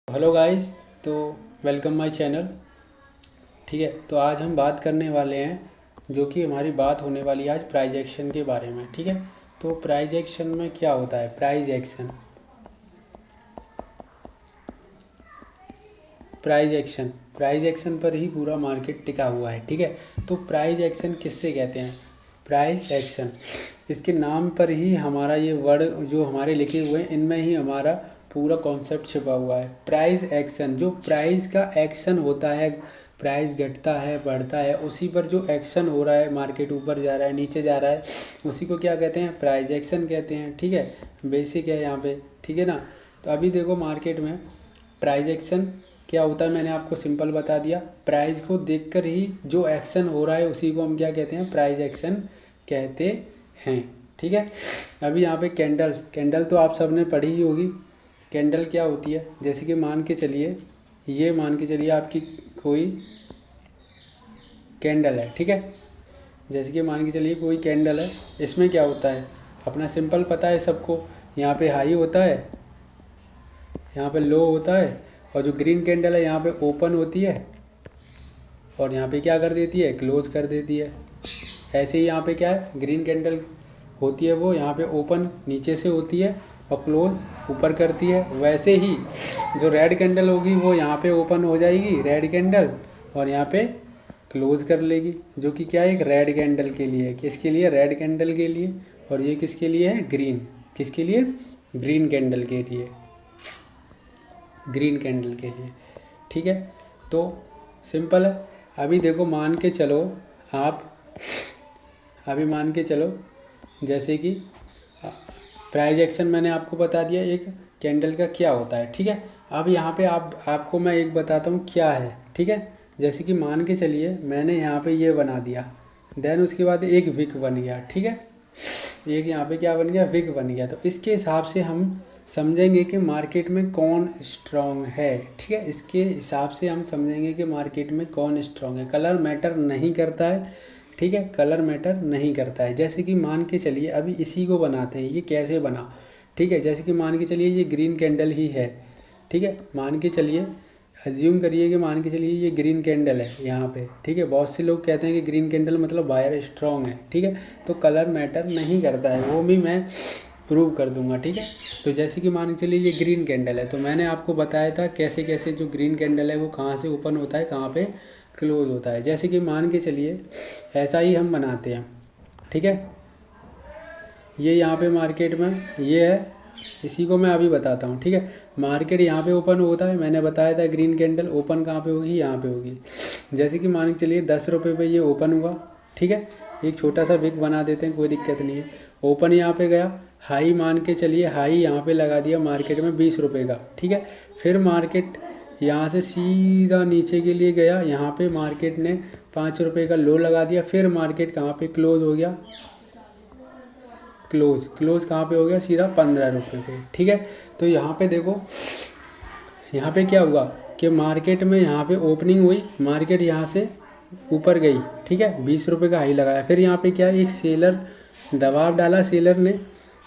Hello guys. तो welcome my channel. ठीक है, तो आज हम बात करने वाले हैं जो कि हमारी बात होने वाली है आज प्राइज एक्शन के बारे में। ठीक है, तो प्राइज एक्शन में क्या होता है? प्राइज एक्शन पर ही पूरा मार्केट टिका हुआ है। ठीक है, तो प्राइज एक्शन किससे कहते हैं? प्राइज एक्शन, इसके नाम पर ही हमारा ये वर्ड जो हमारे लिखे हुए हैं इनमें ही हमारा पूरा कॉन्सेप्ट छिपा हुआ है। प्राइस एक्शन, जो प्राइस का एक्शन होता है, प्राइस घटता है बढ़ता है, उसी पर जो एक्शन हो रहा है, मार्केट ऊपर जा रहा है नीचे जा रहा है, उसी को क्या कहते हैं? प्राइस एक्शन कहते हैं। ठीक है, बेसिक है यहाँ पे। ठीक है ना। तो अभी देखो मार्केट में प्राइस एक्शन क्या होता है, मैंने आपको सिंपल बता दिया। प्राइस को देखकर ही जो एक्शन हो रहा है उसी को हम क्या कहते हैं? प्राइस एक्शन कहते हैं। ठीक है, अभी यहाँ पे कैंडल तो आप सबने पढ़ी ही होगी। कैंडल क्या होती है? जैसे कि मान के चलिए, ये मान के चलिए आपकी कोई कैंडल है। ठीक है, जैसे कि मान के चलिए कोई कैंडल है, इसमें क्या होता है अपना सिंपल पता है सबको। यहाँ पे हाई होता है, यहाँ पे लो होता है, और जो ग्रीन कैंडल है यहाँ पे ओपन होती है और यहाँ पे क्या कर देती है? क्लोज कर देती है। ऐसे ही यहाँ पे क्या है, ग्रीन कैंडल होती है वो यहाँ पे ओपन नीचे से होती है और क्लोज ऊपर करती है। वैसे ही जो रेड कैंडल होगी वो यहाँ पे ओपन हो जाएगी रेड कैंडल, और यहाँ पे क्लोज कर लेगी, जो कि क्या है? एक रेड कैंडल के लिए। किसके लिए? रेड कैंडल के लिए। और ये किसके लिए है? ग्रीन। किसके लिए? ग्रीन कैंडल के लिए। ग्रीन कैंडल के लिए। ठीक है, तो सिंपल है। अभी देखो मान के चलो आप, अभी मान के चलो जैसे कि प्राइस एक्शन मैंने आपको बता दिया एक कैंडल का क्या होता है। ठीक है, अब यहाँ पे आपको मैं एक बताता हूँ क्या है। ठीक है, जैसे कि मान के चलिए मैंने यहाँ पे ये बना दिया, देन उसके बाद एक विक बन गया। ठीक है, एक यहाँ पे क्या बन गया? विक बन गया। तो इसके हिसाब से हम समझेंगे कि मार्केट में कौन स्ट्रांग है। ठीक है, इसके हिसाब से हम समझेंगे कि मार्केट में कौन स्ट्रांग है। कलर मैटर नहीं करता है। ठीक है, कलर मैटर नहीं करता है। जैसे कि मान के चलिए अभी इसी को बनाते हैं, ये कैसे बना? ठीक है, जैसे कि मान के चलिए ये ग्रीन कैंडल ही है। ठीक है, मान के चलिए, अज्यूम करिए कि मान के चलिए ये ग्रीन कैंडल है यहाँ पे। ठीक है, बहुत से लोग कहते हैं कि ग्रीन कैंडल मतलब बायर स्ट्रांग है। ठीक है, तो कलर मैटर नहीं करता है, वो भी मैं प्रूव कर दूंगा। ठीक है, तो जैसे कि मान के चलिए ये ग्रीन कैंडल है, तो मैंने आपको बताया था कैसे कैसे जो ग्रीन कैंडल है वो कहाँ से ओपन होता है, कहाँ पे क्लोज होता है। जैसे कि मान के चलिए ऐसा ही हम बनाते हैं। ठीक है, ये यहाँ पे मार्केट में ये है, इसी को मैं अभी बताता हूँ। ठीक है, मार्केट यहाँ पे ओपन होता है, मैंने बताया था ग्रीन कैंडल ओपन कहाँ पे होगी? यहाँ पे होगी। जैसे कि मान के चलिए 10 रुपये पे ये ओपन हुआ। ठीक है, एक छोटा सा विक बना देते हैं, कोई दिक्कत नहीं है। ओपन यहाँ पे गया, हाई मान के चलिए हाई यहाँ पे लगा दिया मार्केट में 20 रुपये का। ठीक है, फिर मार्केट यहाँ से सीधा नीचे के लिए गया, यहाँ पे मार्केट ने 5 रुपये का लो लगा दिया। फिर मार्केट कहाँ पे क्लोज हो गया? क्लोज कहाँ पे हो गया? सीधा 15 रुपये पे। ठीक है, तो यहाँ पे देखो, यहाँ पे क्या हुआ कि मार्केट में यहाँ पे ओपनिंग हुई, मार्केट यहाँ से ऊपर गई। ठीक है, 20 रुपये का हाई लगाया। फिर यहाँ पे क्या है, एक सेलर दबाव डाला सेलर ने,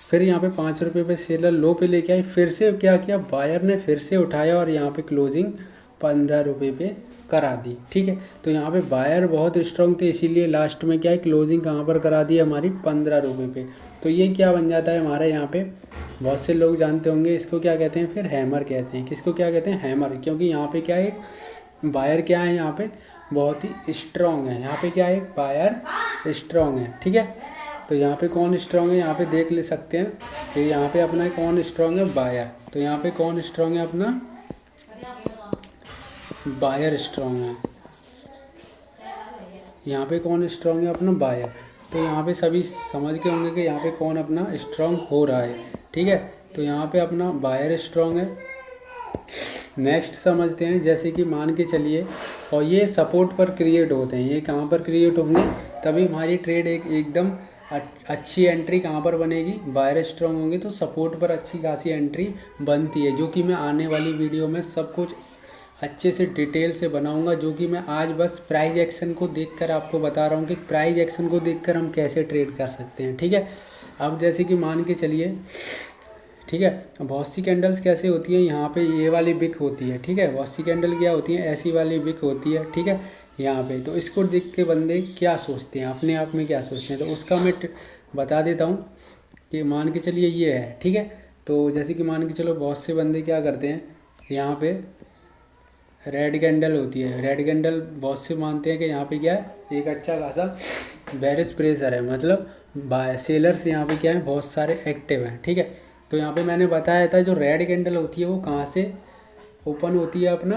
फिर यहाँ पे 5 रुपये पे सेलर लो पे लेके आई। फिर से क्या किया, बायर ने फिर से उठाया और यहाँ पे क्लोजिंग 15 रुपये पे करा दी। ठीक है, तो यहाँ पे बायर बहुत स्ट्रांग थे, इसीलिए लास्ट में क्या है, क्लोजिंग कहाँ पर करा दी हमारी? 15 रुपये पे। तो ये क्या बन जाता है हमारे यहाँ पे? बहुत से लोग जानते होंगे इसको क्या कहते हैं, फिर हैमर कहते हैं। किसको क्या कहते हैं? हैमर। क्योंकि यहाँ पे क्या है, बायर क्या है यहाँ पे? बहुत ही स्ट्रांग है। यहाँ पे क्या है? बायर स्ट्रांग है। ठीक है, तो यहाँ पे कौन स्ट्रांग है? यहाँ पे देख ले सकते हैं कि यहाँ पे अपना कौन स्ट्रांग है? बायर। तो यहाँ पे कौन स्ट्रांग है? अपना बायर स्ट्रांग है। यहाँ पे कौन स्ट्रांग है? अपना बायर। तो यहाँ पे सभी समझ के होंगे कि यहाँ पे कौन अपना स्ट्रांग हो रहा है। ठीक है, तो यहाँ पे अपना बायर स्ट्रांग है। नेक्स्ट समझते हैं, जैसे कि मान के चलिए, और ये सपोर्ट पर क्रिएट होते हैं। ये कहाँ पर क्रिएट होंगे? तभी हमारी ट्रेड एकदम अच्छी एंट्री कहाँ पर बनेगी? बायर स्ट्रांग होंगे तो सपोर्ट पर अच्छी खासी एंट्री बनती है, जो कि मैं आने वाली वीडियो में सब कुछ अच्छे से डिटेल से बनाऊंगा। जो कि मैं आज बस प्राइस एक्शन को देखकर आपको बता रहा हूँ कि प्राइस एक्शन को देखकर हम कैसे ट्रेड कर सकते हैं। ठीक है, अब जैसे कि मान के चलिए, ठीक है। बहुत सी कैंडल्स कैसे होती हैं, यहाँ पे ये वाली विक होती है, ठीक है। बहुत सी कैंडल क्या होती हैं, ऐसी वाली विक होती है, ठीक है, यहाँ पे। तो इसको देख के बंदे क्या सोचते हैं, अपने आप में क्या सोचते हैं, तो उसका मैं बता देता हूँ कि मान के चलिए ये है, ठीक है। तो जैसे कि मान के चलो बहुत से बंदे क्या करते हैं, यहाँ पे रेड कैंडल होती है, रेड कैंडल बहुत से मानते हैं कि यहाँ पे क्या है, एक अच्छा खासा बेरिश प्रेशर है, मतलब बाय सेलर्स यहाँ पे क्या है, बहुत सारे एक्टिव हैं, ठीक है। तो यहाँ पे मैंने बताया था जो रेड कैंडल होती है वो कहाँ से ओपन होती है, अपना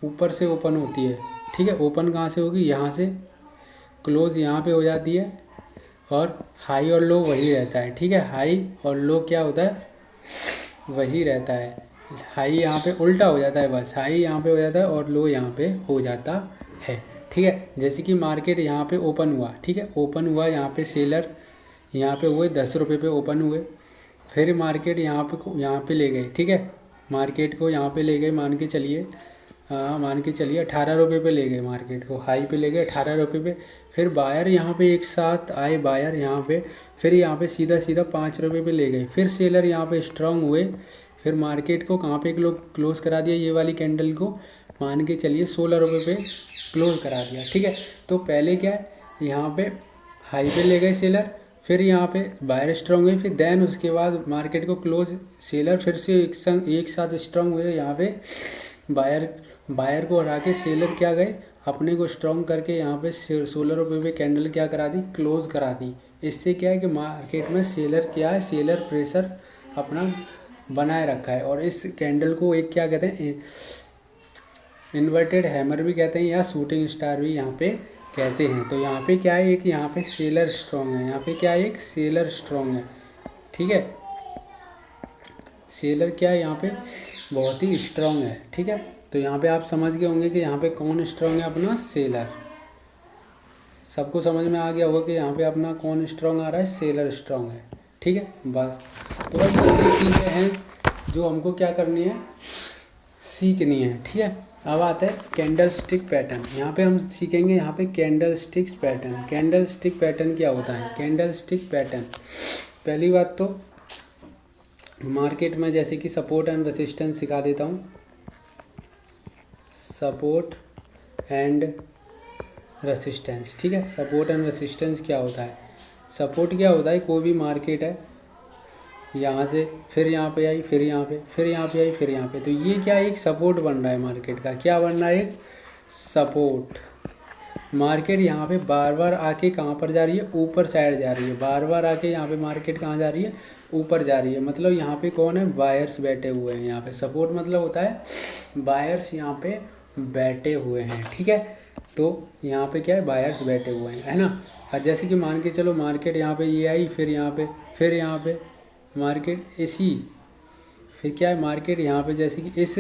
ऊपर से ओपन होती है, ठीक है। ओपन कहाँ से होगी, यहाँ से क्लोज यहाँ पे हो जाती है, और हाई और लो वही रहता है, ठीक है। हाई और लो क्या होता है, वही रहता है। हाई यहाँ पे उल्टा हो जाता है, बस हाई यहाँ पे हो जाता है और लो यहाँ पे हो जाता है, ठीक है। जैसे कि मार्केट यहाँ पे ओपन हुआ, ठीक है, ओपन हुआ, यहाँ पे सेलर यहाँ पे हुए 10 रुपये पे ओपन हुए, फिर मार्केट यहाँ पे ले गए, ठीक है। मार्केट को यहाँ पे ले गए, मान के चलिए 18 रुपये पे ले गए, मार्केट को हाई पे ले गए 18 रुपये पे। फिर बायर यहाँ पे एक साथ आए, बायर यहाँ पे, फिर यहाँ पे सीधा 5 रुपये पे ले गए, फिर सेलर यहाँ पे स्ट्रांग हुए, फिर मार्केट को कहाँ पे क्लोज करा दिया, ये वाली कैंडल को मान के चलिए 16 रुपये पे क्लोज करा दिया, ठीक है। तो पहले क्या है, यहाँ पे हाई पे ले गए सेलर, फिर यहाँ पे बायर स्ट्रांग हुए, फिर देन उसके बाद मार्केट को क्लोज सेलर फिर से एक साथ स्ट्रांग हुए, यहाँ पे बायर को हरा के सेलर क्या गए, अपने को स्ट्रांग करके यहाँ पे 16 रुपये पे कैंडल क्या करा दी, क्लोज करा दी। इससे क्या है कि मार्केट में सेलर क्या है, सेलर प्रेशर अपना बनाए रखा है। और इस कैंडल को एक क्या कहते हैं, इन्वर्टेड हैमर भी कहते हैं, या शूटिंग स्टार भी यहाँ पे कहते हैं। तो यहाँ पे क्या है, एक यहाँ पे सेलर स्ट्रॉन्ग है, यहाँ पे क्या है, एक सेलर स्ट्रॉन्ग है, ठीक है। सेलर क्या है, यहाँ पे बहुत ही स्ट्रॉन्ग है, ठीक है। तो यहाँ पे आप समझ गए होंगे कि यहाँ पे कौन स्ट्रॉन्ग है, अपना सेलर। सबको समझ में आ गया होगा कि यहाँ पे अपना कौन स्ट्रॉन्ग आ रहा है, सेलर स्ट्रॉन्ग है, ठीक है। बस तो बस ये चीज़ें हैं जो हमको क्या करनी है, सीखनी है, ठीक है। अब आता है कैंडल स्टिक पैटर्न। यहाँ पे हम सीखेंगे यहाँ पे candle sticks pattern. Candle stick pattern क्या होता है, कैंडल स्टिक पैटर्न, पहली बात तो मार्केट में जैसे कि सपोर्ट एंड रेसिस्टेंस सिखा देता हूँ। सपोर्ट एंड रेसिस्टेंस, ठीक है। सपोर्ट एंड रेसिस्टेंस क्या होता है, सपोर्ट क्या होता है, कोई भी मार्केट है, यहाँ से फिर यहाँ पे आई, फिर यहाँ पे, फिर यहाँ पे आई, फिर यहाँ पे, तो ये क्या एक सपोर्ट बन रहा है मार्केट का, क्या बन रहा है, एक सपोर्ट। मार्केट यहाँ पे बार बार आके कहाँ पर जा रही है, ऊपर साइड जा रही है, बार बार आके यहाँ पे मार्केट कहाँ जा रही है, ऊपर जा रही है। मतलब यहाँ पे कौन है, बायर्स बैठे हुए हैं। यहाँ पे सपोर्ट मतलब होता है बायर्स यहाँ पे बैठे हुए हैं, ठीक है। तो यहाँ पे क्या है, बायर्स बैठे हुए हैं, है ना। और जैसे कि मान के चलो मार्केट यहाँ पे ये आई, फिर यहाँ पे, फिर यहाँ पे मार्केट इसी, फिर क्या है, मार्केट यहाँ पे जैसे कि इस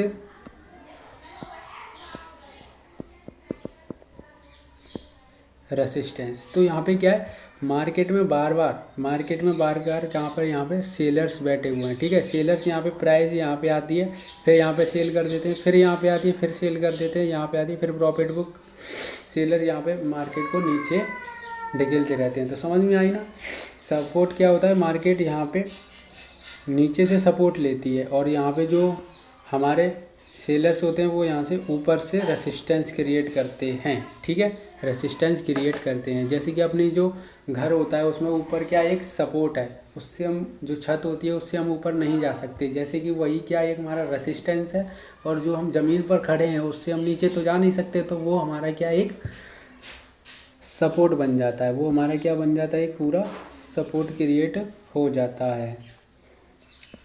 रेसिस्टेंस, तो यहाँ पे क्या है, मार्केट में बार बार कहाँ पर, यहाँ पे सेलर्स बैठे हुए हैं, ठीक है। सेलर्स यहाँ पे प्राइस यहाँ पे आती है, फिर यहाँ पे सेल कर देते हैं, फिर यहाँ पे आती है, फिर सेल कर देते हैं, यहाँ पे आती है, फिर प्रॉफिट बुक, सेलर यहाँ पे मार्केट को नीचे ढकेलते रहते हैं। तो समझ में आई ना। सपोर्ट क्या होता है, मार्केट यहाँ पे नीचे से सपोर्ट लेती है, और यहाँ पे जो हमारे सेलर्स होते हैं वो यहाँ से ऊपर से रेसिस्टेंस क्रिएट करते हैं, ठीक है, रेसिस्टेंस क्रिएट करते हैं। जैसे कि अपनी जो घर होता है उसमें ऊपर क्या एक सपोर्ट है, उससे हम जो छत होती है उससे हम ऊपर नहीं जा सकते, जैसे कि वही क्या एक हमारा रेसिस्टेंस है। और जो हम ज़मीन पर खड़े हैं उससे हम नीचे तो जा नहीं सकते, तो वो हमारा क्या एक सपोर्ट बन जाता है, वो हमारा क्या बन जाता है, एक पूरा सपोर्ट क्रिएट हो जाता है।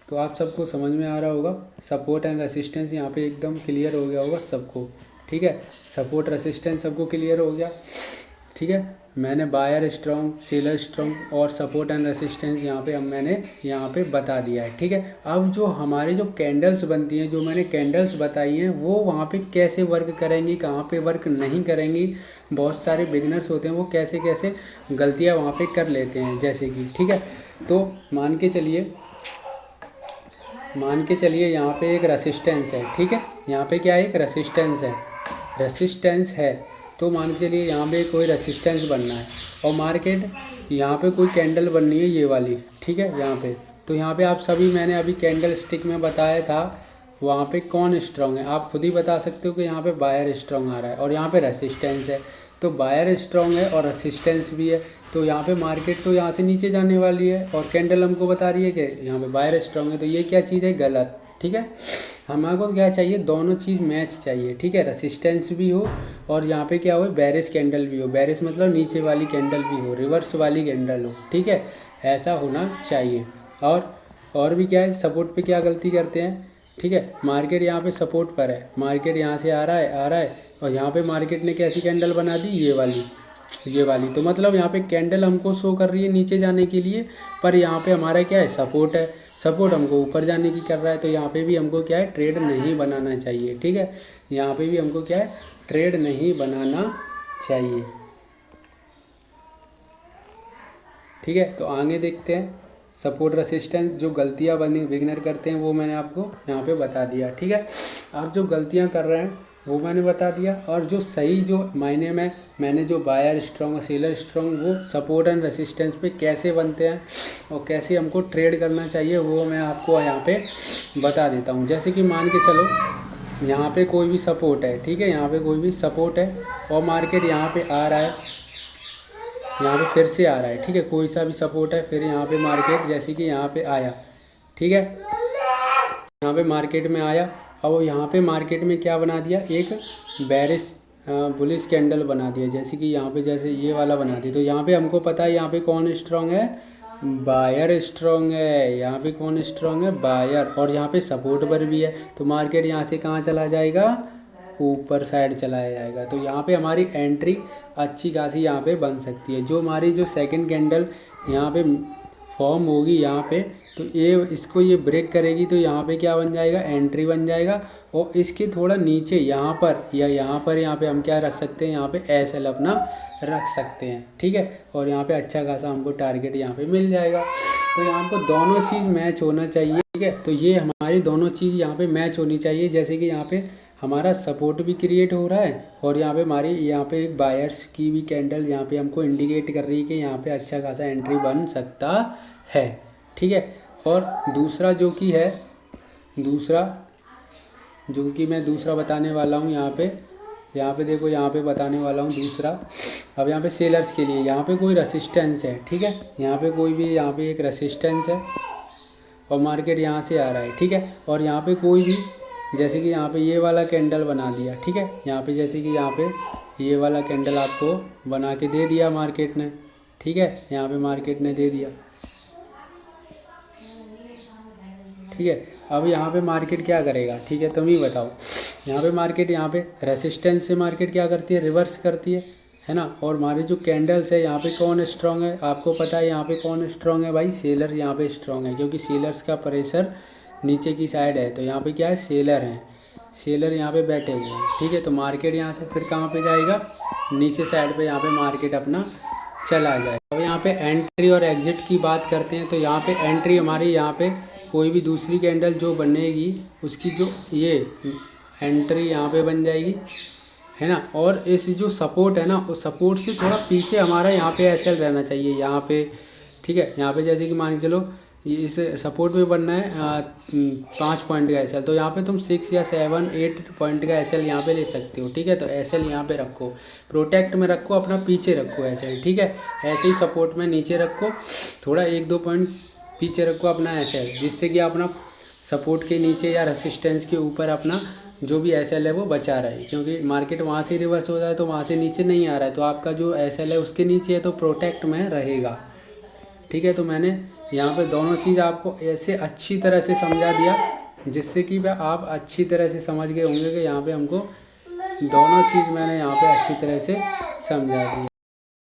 तो आप सबको समझ में आ रहा होगा, सपोर्ट एंड रेसिस्टेंस यहाँ पे एकदम क्लियर हो गया होगा सबको, ठीक है। सपोर्ट रेसिस्टेंस सबको क्लियर हो गया, ठीक है। मैंने बायर स्ट्रॉन्ग, सेलर स्ट्रॉन्ग और सपोर्ट एंड रेसिस्टेंस यहाँ पे मैंने यहाँ पे बता दिया है, ठीक है। अब जो हमारी जो कैंडल्स बनती हैं, जो मैंने कैंडल्स बताई हैं, वो वहाँ पे कैसे वर्क करेंगी, कहाँ पे वर्क नहीं करेंगी, बहुत सारे बिगनर्स होते हैं वो कैसे कैसे गलतियाँ वहाँ पे कर लेते हैं, जैसे कि, ठीक है। तो मान के चलिए यहाँ पे एक रेसिस्टेंस है, ठीक है। यहाँ पे क्या है, एक रेसिस्टेंस है, तो मान के चलिए यहाँ पे कोई रेसिस्टेंस बनना है, और मार्केट यहाँ पे कोई कैंडल बननी है ये वाली, ठीक है। यहाँ पे तो यहाँ पे आप सभी मैंने अभी कैंडल स्टिक में बताया था वहाँ पे कौन स्ट्रांग है, आप खुद ही बता सकते हो कि यहाँ पे बायर स्ट्रांग आ रहा है और यहाँ पे रेसिस्टेंस है। तो बायर स्ट्रांग है और रेसिस्टेंस भी है, तो यहाँ पे मार्केट तो यहाँ से नीचे जाने वाली है और कैंडल हमको बता रही है कि यहाँ पे बायर स्ट्रांग है। तो ये क्या चीज़ है, गलत। ठीक है, हमारे को क्या चाहिए, दोनों चीज़ मैच चाहिए। ठीक है, रेसिस्टेंस भी हो और यहाँ पे क्या हो, बेरिश कैंडल भी हो। बेरिश मतलब नीचे वाली कैंडल भी हो, रिवर्स वाली कैंडल हो। ठीक है, ऐसा होना चाहिए। और भी क्या है, सपोर्ट पे क्या गलती करते हैं। ठीक है, मार्केट यहाँ पे सपोर्ट पर है, मार्केट यहाँ से आ रहा है और यहाँ पे मार्केट ने कैसी कैंडल बना दी, ये वाली। तो मतलब यहाँ पे कैंडल हमको शो कर रही है नीचे जाने के लिए, पर यहाँ पे हमारा क्या है, सपोर्ट है। सपोर्ट हमको ऊपर जाने की कर रहा है, तो यहाँ पे भी हमको क्या है, ट्रेड नहीं बनाना चाहिए। ठीक है, यहाँ पे भी हमको क्या है, ट्रेड नहीं बनाना चाहिए। ठीक है, तो आगे देखते हैं। सपोर्ट रेसिस्टेंस जो गलतियाँ बिगिनर करते हैं वो मैंने आपको यहाँ पे बता दिया। ठीक है, आप जो गलतियाँ कर रहे हैं वो मैंने बता दिया, और जो सही जो मायने में मैंने जो बायर स्ट्रॉन्ग और सेलर स्ट्रॉन्ग वो सपोर्ट एंड रेसिस्टेंस पे कैसे बनते हैं और कैसे हमको ट्रेड करना चाहिए वो मैं आपको यहाँ पे बता देता हूँ। जैसे कि मान के चलो यहाँ पे कोई भी सपोर्ट है। ठीक है, यहाँ पे कोई भी सपोर्ट है और मार्केट यहाँ पे आ रहा है, यहाँ पे फिर से आ रहा है। ठीक है, कोई सा भी सपोर्ट है, फिर यहाँ पे मार्केट जैसे कि यहाँ पे आया। ठीक है, यहाँ पे मार्केट में आया, अब यहाँ पे मार्केट में क्या बना दिया, एक बेरिश बुलिश कैंडल बना दिया, जैसे कि यहाँ पे जैसे ये वाला बना दिया। तो यहाँ पे हमको पता है यहाँ पे कौन स्ट्रांग है, बायर स्ट्रांग है। यहाँ पे कौन स्ट्रांग है, बायर। और यहाँ पे सपोर्ट पर भी है, तो मार्केट यहाँ से कहाँ चला जाएगा, ऊपर साइड चलाया जाएगा। तो यहाँ पे हमारी एंट्री अच्छी खासी यहाँ पे बन सकती है। जो हमारी जो सेकंड कैंडल यहाँ पे फॉर्म होगी यहाँ पे, तो ये ब्रेक करेगी, तो यहाँ पे क्या बन जाएगा, एंट्री बन जाएगा। और इसके थोड़ा नीचे यहाँ पर या यहाँ पे हम क्या रख सकते हैं, यहाँ पे एसएल अपना रख सकते हैं। ठीक है, और यहाँ पे अच्छा खासा हमको टारगेट यहाँ पे मिल जाएगा। तो यहाँ पर दोनों चीज़ मैच होना चाहिए। ठीक है, तो ये हमारी दोनों चीज़ यहाँ पे मैच होनी चाहिए। जैसे कि यहाँ पे हमारा सपोर्ट भी क्रिएट हो रहा है और यहाँ पे हमारी यहाँ पे एक बायर्स की भी कैंडल यहाँ पे हमको इंडिकेट कर रही है कि यहाँ पे अच्छा खासा एंट्री बन सकता है। ठीक है, और दूसरा जो कि है, मैं दूसरा बताने वाला हूँ यहाँ पे देखो, यहाँ पे बताने वाला हूँ दूसरा। अब यहाँ पे सेलर्स के लिए यहाँ पे कोई रेसिस्टेंस है। ठीक है, यहाँ पे कोई भी यहाँ पे एक रेसिस्टेंस है और मार्केट यहाँ से आ रहा है। ठीक है, और यहाँ पे कोई भी जैसे कि यहाँ पे ये वाला कैंडल बना दिया। ठीक है, यहाँ पे जैसे कि यहाँ पे ये वाला कैंडल आपको बना के दे दिया मार्केट ने। ठीक है, यहाँ पे मार्केट ने दे दिया। ठीक है, अब यहाँ पे मार्केट क्या करेगा, ठीक है, तुम ही बताओ। यहाँ पे मार्केट यहाँ पे रेसिस्टेंस से मार्केट क्या करती है, रिवर्स करती है ना। और हमारे जो कैंडल्स है यहाँ पे कौन स्ट्रांग है, आपको पता है यहाँ पे कौन स्ट्रांग है भाई, सेलर यहाँ पे स्ट्रांग है, क्योंकि सेलर्स का प्रेशर नीचे की साइड है। तो यहाँ पे क्या है, सेलर हैं, सेलर यहाँ पे बैठे हुए हैं। ठीक है, तो मार्केट यहाँ से फिर कहाँ पे जाएगा, नीचे साइड पे यहाँ पे मार्केट अपना चला जाए। अब यहाँ पे एंट्री और एग्जिट की बात करते हैं। तो यहाँ पे एंट्री हमारी यहाँ पे कोई भी दूसरी कैंडल जो बनेगी उसकी जो ये एंट्री यहाँ पे बन जाएगी, है ना। और इस जो सपोर्ट है ना, उस सपोर्ट से थोड़ा पीछे हमारा यहाँ पे एसएल रहना चाहिए यहाँ पे। ठीक है, यहाँ पे जैसे कि मान के चलो इस सपोर्ट में बनना है 5 पॉइंट का एसएल, तो यहाँ पे तुम 6 या 7 8 पॉइंट का एसएल यहाँ पे ले सकते हो। ठीक है, तो एसएल यहाँ पे रखो, प्रोटेक्ट में रखो, अपना पीछे रखो एसएल। ठीक है, ऐसे ही सपोर्ट में नीचे रखो, थोड़ा 1-2 पॉइंट पीछे रखो अपना एसएल, जिससे कि अपना सपोर्ट के नीचे या रेसिस्टेंस के ऊपर अपना जो भी एसएल है वो बचा रहे। क्योंकि मार्केट वहाँ से रिवर्स हो जाए तो वहाँ से नीचे नहीं आ रहा है, तो आपका जो एसएल है उसके नीचे है, तो प्रोटेक्ट में रहेगा। ठीक है, तो मैंने यहाँ पे दोनों चीज़ आपको ऐसे अच्छी तरह से समझा दिया, जिससे कि आप अच्छी तरह से समझ गए होंगे कि यहाँ पे हमको दोनों चीज़ मैंने यहाँ पे अच्छी तरह से समझा दी।